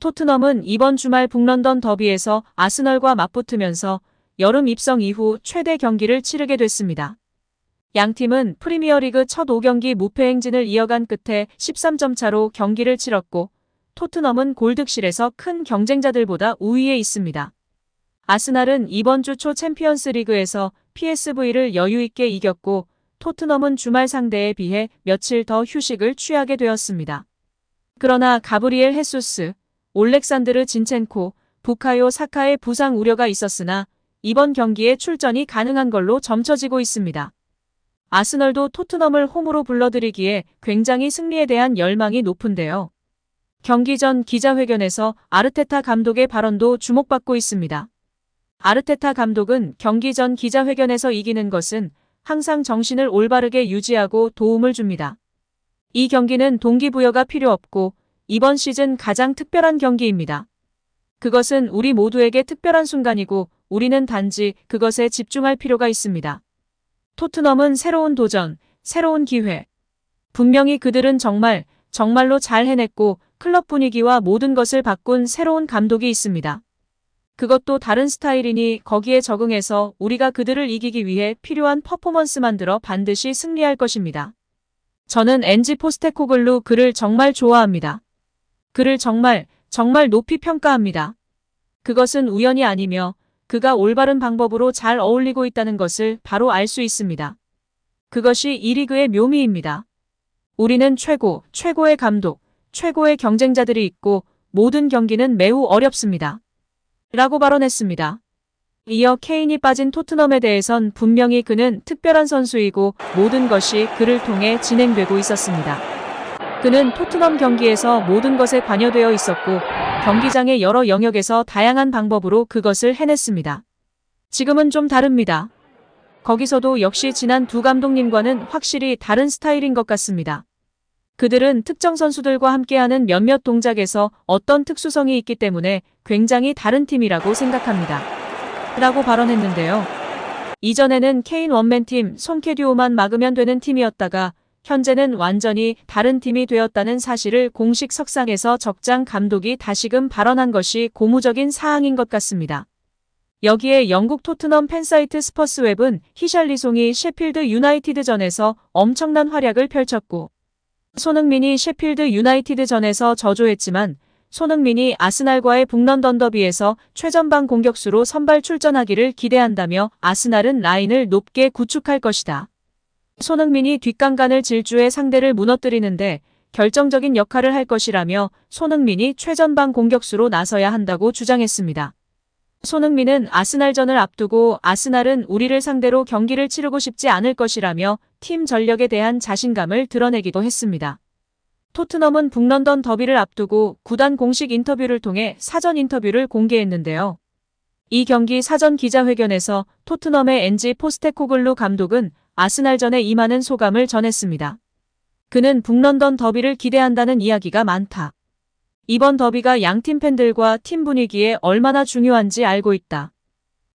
토트넘은 이번 주말 북런던 더비에서 아스널과 맞붙으면서 여름 입성 이후 최대 경기를 치르게 됐습니다. 양팀은 프리미어리그 첫 5경기 무패 행진을 이어간 끝에 13점 차로 경기를 치렀고 토트넘은 골득실에서 큰 경쟁자들보다 우위에 있습니다. 아스날은 이번 주 초 챔피언스 리그에서 PSV를 여유있게 이겼고 토트넘은 주말 상대에 비해 며칠 더 휴식을 취하게 되었습니다. 그러나 가브리엘 헤수스, 올렉산드르 진첸코, 부카요 사카의 부상 우려가 있었으나 이번 경기에 출전이 가능한 걸로 점쳐지고 있습니다. 아스널도 토트넘을 홈으로 불러들이기에 굉장히 승리에 대한 열망이 높은데요. 경기 전 기자회견에서 아르테타 감독의 발언도 주목받고 있습니다. 아르테타 감독은 경기 전 기자회견에서 이기는 것은 항상 정신을 올바르게 유지하고 도움을 줍니다. 이 경기는 동기부여가 필요 없고 이번 시즌 가장 특별한 경기입니다. 그것은 우리 모두에게 특별한 순간이고 우리는 단지 그것에 집중할 필요가 있습니다. 토트넘은 새로운 도전, 새로운 기회. 분명히 그들은 정말로 잘 해냈고 클럽 분위기와 모든 것을 바꾼 새로운 감독이 있습니다. 그것도 다른 스타일이니 거기에 적응해서 우리가 그들을 이기기 위해 필요한 퍼포먼스 만들어 반드시 승리할 것입니다. 저는 엔지 포스테코글루 그를 정말 좋아합니다. 그를 정말 높이 평가합니다. 그것은 우연이 아니며 그가 올바른 방법으로 잘 어울리고 있다는 것을 바로 알 수 있습니다. 그것이 이 리그의 묘미입니다. 우리는 최고의 감독, 최고의 경쟁자들이 있고 모든 경기는 매우 어렵습니다. 라고 발언했습니다. 이어 케인이 빠진 토트넘에 대해선 분명히 그는 특별한 선수이고 모든 것이 그를 통해 진행되고 있었습니다. 그는 토트넘 경기에서 모든 것에 관여되어 있었고 경기장의 여러 영역에서 다양한 방법으로 그것을 해냈습니다. 지금은 좀 다릅니다. 거기서도 역시 지난 두 감독님과는 확실히 다른 스타일인 것 같습니다. 그들은 특정 선수들과 함께하는 몇몇 동작에서 어떤 특수성이 있기 때문에 굉장히 다른 팀이라고 생각합니다. 라고 발언했는데요. 이전에는 케인 원맨팀 손캐듀오만 막으면 되는 팀이었다가 현재는 완전히 다른 팀이 되었다는 사실을 공식 석상에서 적장 감독이 다시금 발언한 것이 고무적인 사항인 것 같습니다. 여기에 영국 토트넘 팬사이트 스퍼스웹은 히샬리송이 셰필드 유나이티드전에서 엄청난 활약을 펼쳤고 손흥민이 셰필드 유나이티드전에서 저조했지만 손흥민이 아스날과의 북런던 더비에서 최전방 공격수로 선발 출전하기를 기대한다며 아스날은 라인을 높게 구축할 것이다. 손흥민이 뒷간간을 질주해 상대를 무너뜨리는데 결정적인 역할을 할 것이라며 손흥민이 최전방 공격수로 나서야 한다고 주장했습니다. 손흥민은 아스날전을 앞두고 아스날은 우리를 상대로 경기를 치르고 싶지 않을 것이라며 팀 전력에 대한 자신감을 드러내기도 했습니다. 토트넘은 북런던 더비를 앞두고 구단 공식 인터뷰를 통해 사전 인터뷰를 공개했는데요. 이 경기 사전 기자회견에서 토트넘의 엔지 포스테코글루 감독은 아스날전에 임하는 소감을 전했습니다. 그는 북런던 더비를 기대한다는 이야기가 많다. 이번 더비가 양팀 팬들과 팀 분위기에 얼마나 중요한지 알고 있다.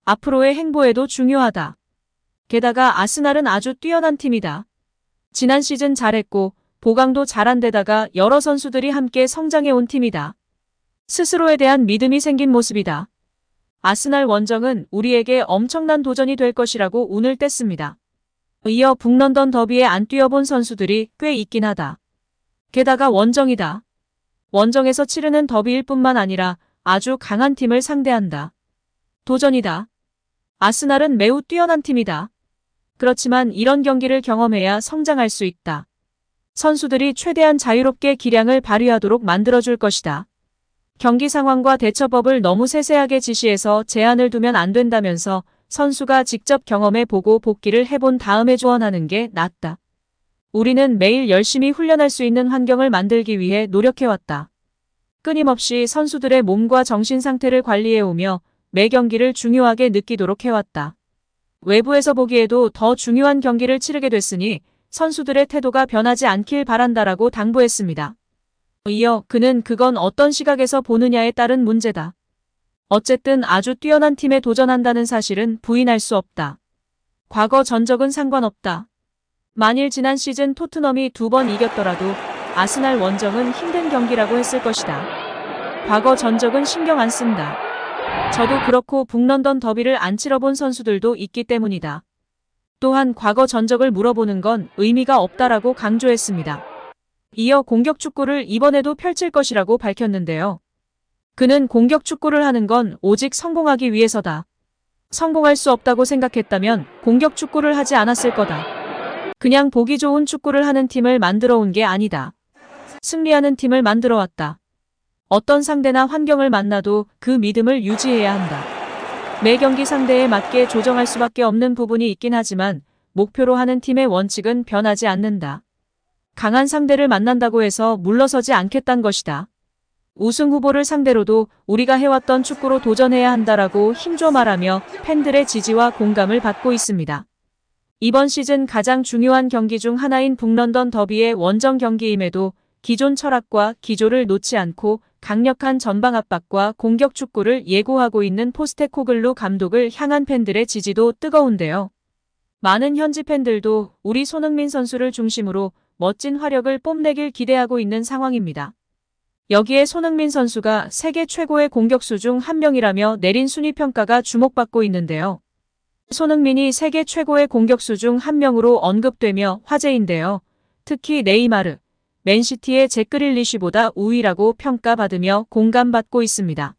앞으로의 행보에도 중요하다. 게다가 아스날은 아주 뛰어난 팀이다. 지난 시즌 잘했고 보강도 잘한 데다가 여러 선수들이 함께 성장해온 팀이다. 스스로에 대한 믿음이 생긴 모습이다. 아스날 원정은 우리에게 엄청난 도전이 될 것이라고 운을 뗐습니다. 이어 북런던 더비에 안 뛰어본 선수들이 꽤 있긴 하다. 게다가 원정이다. 원정에서 치르는 더비일 뿐만 아니라 아주 강한 팀을 상대한다. 도전이다. 아스날은 매우 뛰어난 팀이다. 그렇지만 이런 경기를 경험해야 성장할 수 있다. 선수들이 최대한 자유롭게 기량을 발휘하도록 만들어줄 것이다. 경기 상황과 대처법을 너무 세세하게 지시해서 제한을 두면 안 된다면서 선수가 직접 경험해보고 복귀를 해본 다음에 조언하는 게 낫다. 우리는 매일 열심히 훈련할 수 있는 환경을 만들기 위해 노력해왔다. 끊임없이 선수들의 몸과 정신 상태를 관리해오며 매 경기를 중요하게 느끼도록 해왔다. 외부에서 보기에도 더 중요한 경기를 치르게 됐으니 선수들의 태도가 변하지 않길 바란다라고 당부했습니다. 이어 그건 어떤 시각에서 보느냐에 따른 문제다. 어쨌든 아주 뛰어난 팀에 도전한다는 사실은 부인할 수 없다. 과거 전적은 상관없다. 만일 지난 시즌 토트넘이 2번 이겼더라도 아스날 원정은 힘든 경기라고 했을 것이다. 과거 전적은 신경 안 쓴다. 저도 그렇고 북런던 더비를 안 치러본 선수들도 있기 때문이다. 또한 과거 전적을 물어보는 건 의미가 없다라고 강조했습니다. 이어 공격 축구를 이번에도 펼칠 것이라고 밝혔는데요. 그는 공격 축구를 하는 건 오직 성공하기 위해서다. 성공할 수 없다고 생각했다면 공격 축구를 하지 않았을 거다. 그냥 보기 좋은 축구를 하는 팀을 만들어 온 게 아니다. 승리하는 팀을 만들어 왔다. 어떤 상대나 환경을 만나도 그 믿음을 유지해야 한다. 매 경기 상대에 맞게 조정할 수밖에 없는 부분이 있긴 하지만 목표로 하는 팀의 원칙은 변하지 않는다. 강한 상대를 만난다고 해서 물러서지 않겠다는 것이다. 우승 후보를 상대로도 우리가 해왔던 축구로 도전해야 한다라고 힘줘 말하며 팬들의 지지와 공감을 받고 있습니다. 이번 시즌 가장 중요한 경기 중 하나인 북런던 더비의 원정 경기임에도 기존 철학과 기조를 놓지 않고 강력한 전방 압박과 공격 축구를 예고하고 있는 포스테코글루 감독을 향한 팬들의 지지도 뜨거운데요. 많은 현지 팬들도 우리 손흥민 선수를 중심으로 멋진 화력을 뽐내길 기대하고 있는 상황입니다. 여기에 손흥민 선수가 세계 최고의 공격수 중 한 명이라며 내린 순위 평가가 주목받고 있는데요. 손흥민이 세계 최고의 공격수 중 한 명으로 언급되며 화제인데요. 특히 네이마르, 맨시티의 잭 그릴리시보다 우위라고 평가받으며 공감받고 있습니다.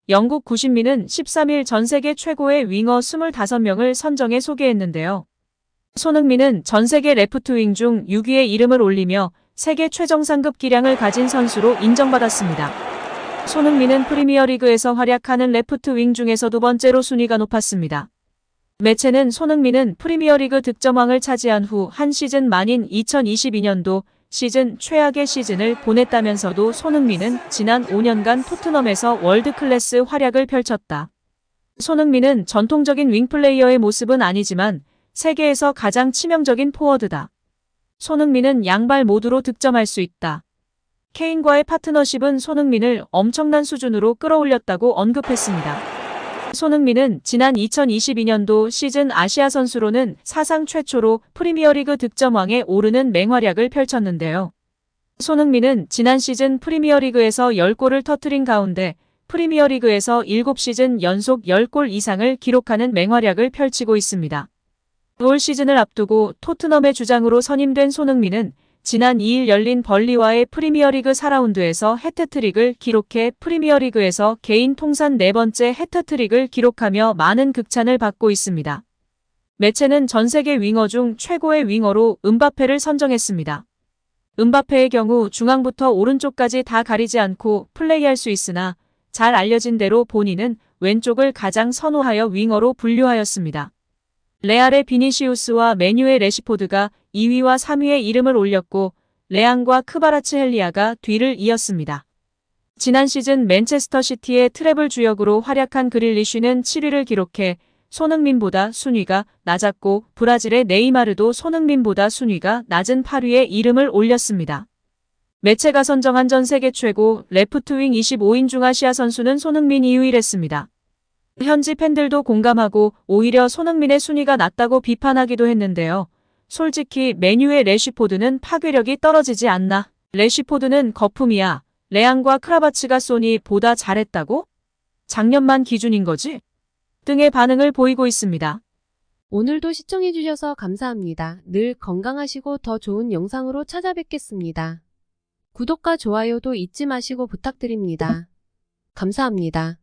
영국 90민은 13일 전 세계 최고의 윙어 25명을 선정해 소개했는데요. 손흥민은 전 세계 레프트 윙 중 6위에 이름을 올리며 세계 최정상급 기량을 가진 선수로 인정받았습니다. 손흥민은 프리미어리그에서 활약하는 레프트 윙 중에서 두 번째로 순위가 높았습니다. 매체는 손흥민은 프리미어리그 득점왕을 차지한 후 한 시즌 만인 2022년도 시즌 최악의 시즌을 보냈다면서도 손흥민은 지난 5년간 토트넘에서 월드클래스 활약을 펼쳤다. 손흥민은 전통적인 윙플레이어의 모습은 아니지만 세계에서 가장 치명적인 포워드다. 손흥민은 양발 모두로 득점할 수 있다. 케인과의 파트너십은 손흥민을 엄청난 수준으로 끌어올렸다고 언급했습니다. 손흥민은 지난 2022년도 시즌 아시아 선수로는 사상 최초로 프리미어리그 득점왕에 오르는 맹활약을 펼쳤는데요. 손흥민은 지난 시즌 프리미어리그에서 10골을 터뜨린 가운데 프리미어리그에서 7시즌 연속 10골 이상을 기록하는 맹활약을 펼치고 있습니다. 올 시즌을 앞두고 토트넘의 주장으로 선임된 손흥민은 지난 2일 열린 벌리와의 프리미어리그 4라운드에서 해트트릭을 기록해 프리미어리그에서 개인 통산 4번째 해트트릭을 기록하며 많은 극찬을 받고 있습니다. 매체는 전 세계 윙어 중 최고의 윙어로 음바페를 선정했습니다. 음바페의 경우 중앙부터 오른쪽까지 다 가리지 않고 플레이할 수 있으나 잘 알려진 대로 본인은 왼쪽을 가장 선호하여 윙어로 분류하였습니다. 레알의 비니시우스와 메뉴의 레시포드가 2위와 3위에 이름을 올렸고 레앙과 크바라츠헬리아가 뒤를 이었습니다. 지난 시즌 맨체스터 시티의 트래블 주역으로 활약한 그릴리쉬는 7위를 기록해 손흥민보다 순위가 낮았고 브라질의 네이마르도 손흥민보다 순위가 낮은 8위에 이름을 올렸습니다. 매체가 선정한 전 세계 최고 레프트윙 25인 중 아시아 선수는 손흥민이 유일했습니다. 현지 팬들도 공감하고 오히려 손흥민의 순위가 낮다고 비판하기도 했는데요. 솔직히 메뉴의 레시포드는 파괴력이 떨어지지 않나? 레시포드는 거품이야. 레앙과 크라바츠가 소니 보다 잘했다고? 작년만 기준인 거지? 등의 반응을 보이고 있습니다. 오늘도 시청해주셔서 감사합니다. 늘 건강하시고 더 좋은 영상으로 찾아뵙겠습니다. 구독과 좋아요도 잊지 마시고 부탁드립니다. 감사합니다.